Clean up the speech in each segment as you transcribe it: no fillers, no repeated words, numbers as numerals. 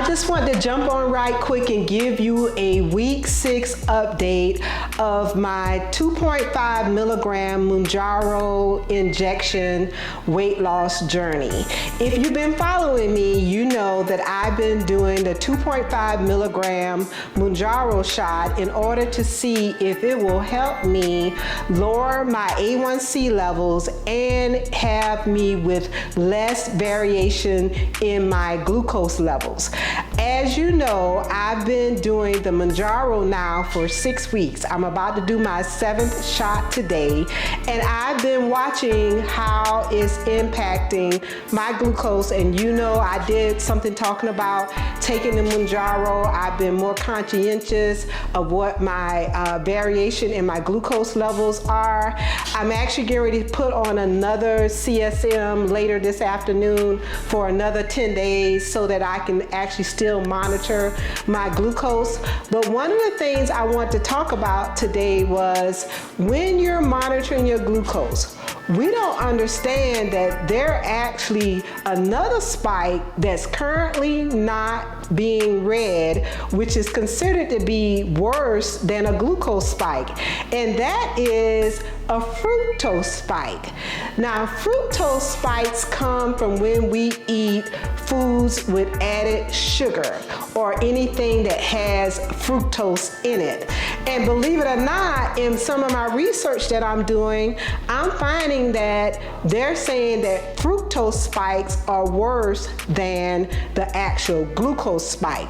just want to jump on right quick and give you a week 6 update of my 2.5 milligram Mounjaro injection weight loss journey. If you've been following me, you know that I've been doing the 2.5 milligram Mounjaro shot in order to see if it will help me lower my A1C levels and have me with less variation in my glucose levels. As you know, I've been doing the Mounjaro now for 6 weeks. I'm about to do my 7th shot today, and I've been watching how it's impacting my glucose. And you know, I did something talking about taking the Mounjaro. I've been more conscientious of what my variation in my glucose levels are. I'm actually getting ready to put on another CSM later this afternoon for another 10 days so that I can actually still monitor my glucose. But one of the things I want to talk about today was when you're monitoring your glucose, we don't understand that there actually another spike that's currently not being read, which is considered to be worse than a glucose spike, and that is a fructose spike. Now, fructose spikes come from when we eat foods with added sugar or anything that has fructose in it. And believe it or not, in some of my research that I'm doing, I'm finding that they're saying that fructose spikes are worse than the actual glucose spike.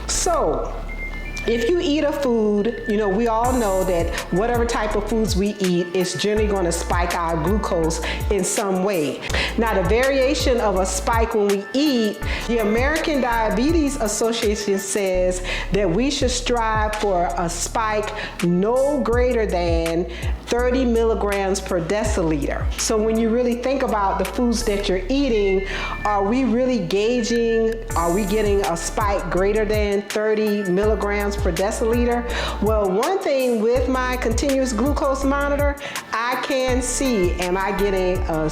So, if you eat a food, you know, we all know that whatever type of foods we eat is generally going to spike our glucose in some way. Now, the variation of a spike when we eat, the American Diabetes Association says that we should strive for a spike no greater than 30 milligrams per deciliter. So when you really think about the foods that you're eating, are we really gauging, are we getting a spike greater than 30 milligrams per deciliter? Well, one thing with my continuous glucose monitor, I can see, am I getting a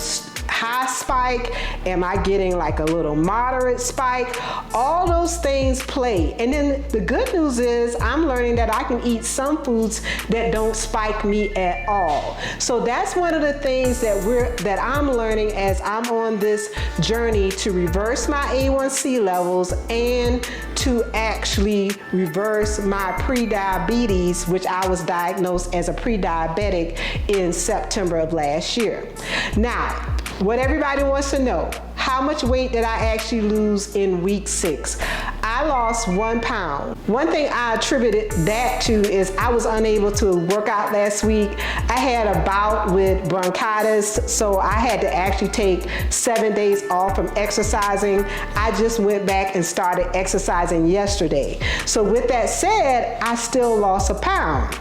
high spike? Am I getting like a little moderate spike? All those things play. And then the good news is I'm learning that I can eat some foods that don't spike me at all. So that's one of the things that I'm learning as I'm on this journey to reverse my A1C levels and to actually reverse my pre-diabetes, which I was diagnosed as a pre-diabetic in September of last year. Now, what everybody wants to know, how much weight did I actually lose in week 6? I lost 1 pound. One thing I attributed that to is I was unable to work out last week. I had a bout with bronchitis, so I had to actually take 7 days off from exercising. I just went back and started exercising yesterday. So with that said, I still lost 1 pound.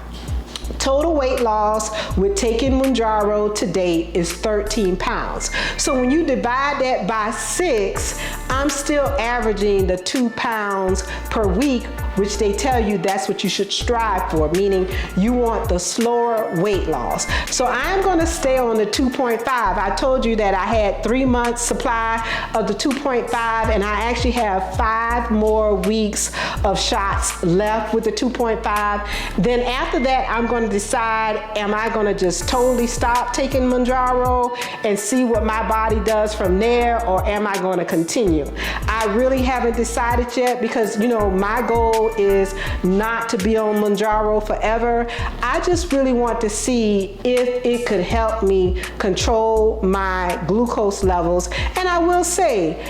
Total weight loss with taking Mounjaro to date is 13 pounds. So when you divide that by 6, I'm still averaging the 2 pounds per week, which they tell you that's what you should strive for, meaning you want the slower weight loss. So I'm going to stay on the 2.5. I told you that I had 3 months supply of the 2.5, and I actually have 5 more weeks of shots left with the 2.5. Then after that, I'm going to decide, am I going to just totally stop taking Mounjaro and see what my body does from there, or am I going to continue? I really haven't decided yet because, you know, my goal is not to be on Mounjaro forever. I just really want to see if it could help me control my glucose levels. And I will say,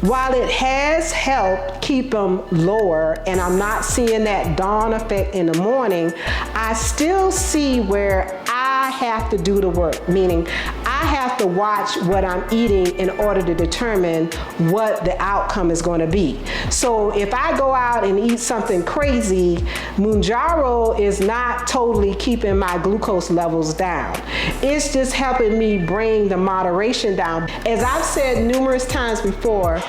while it has helped keep them lower and I'm not seeing that dawn effect in the morning, I still see where I have to do the work, meaning I have to watch what I'm eating in order to determine what the outcome is going to be. So if I go out and eat something crazy, Mounjaro is not totally keeping my glucose levels down. It's just helping me bring the moderation down. As I've said numerous times before,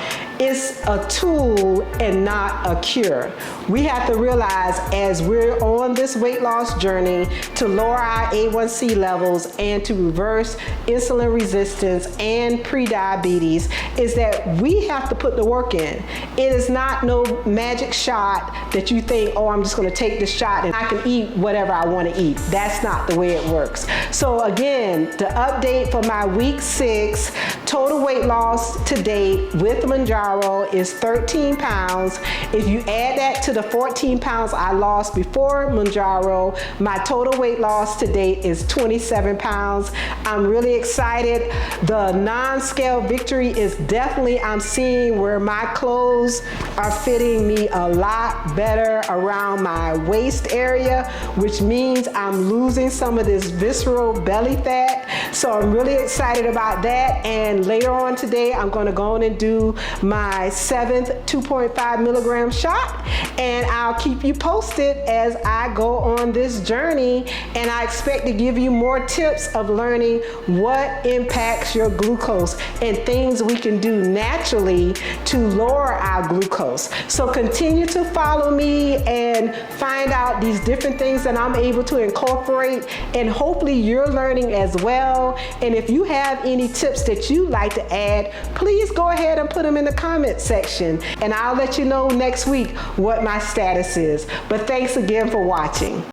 It's a tool and not a cure. We have to realize as we're on this weight loss journey to lower our A1C levels and to reverse insulin resistance and pre-diabetes is that we have to put the work in. It is not no magic shot that you think, oh, I'm just gonna take this shot and I can eat whatever I wanna eat. That's not the way it works. So again, the update for my week 6 total weight loss to date with Mounjaro is 13 pounds. If you add that to the 14 pounds I lost before Mounjaro, my total weight loss to date is 27 pounds. I'm really excited. The non-scale victory is definitely, I'm seeing where my clothes are fitting me a lot better around my waist area, which means I'm losing some of this visceral belly fat. So I'm really excited about that. And later on today, I'm gonna go on and do my 7th 2.5 milligram shot. And I'll keep you posted as I go on this journey. And I expect to give you more tips of learning what impacts your glucose and things we can do naturally to lower our glucose. So continue to follow me and find out these different things that I'm able to incorporate, and hopefully you're learning as well. And if you have any tips that you'd like to add, please go ahead and put them in the comment section, and I'll let you know next week what my status is. But thanks again for watching.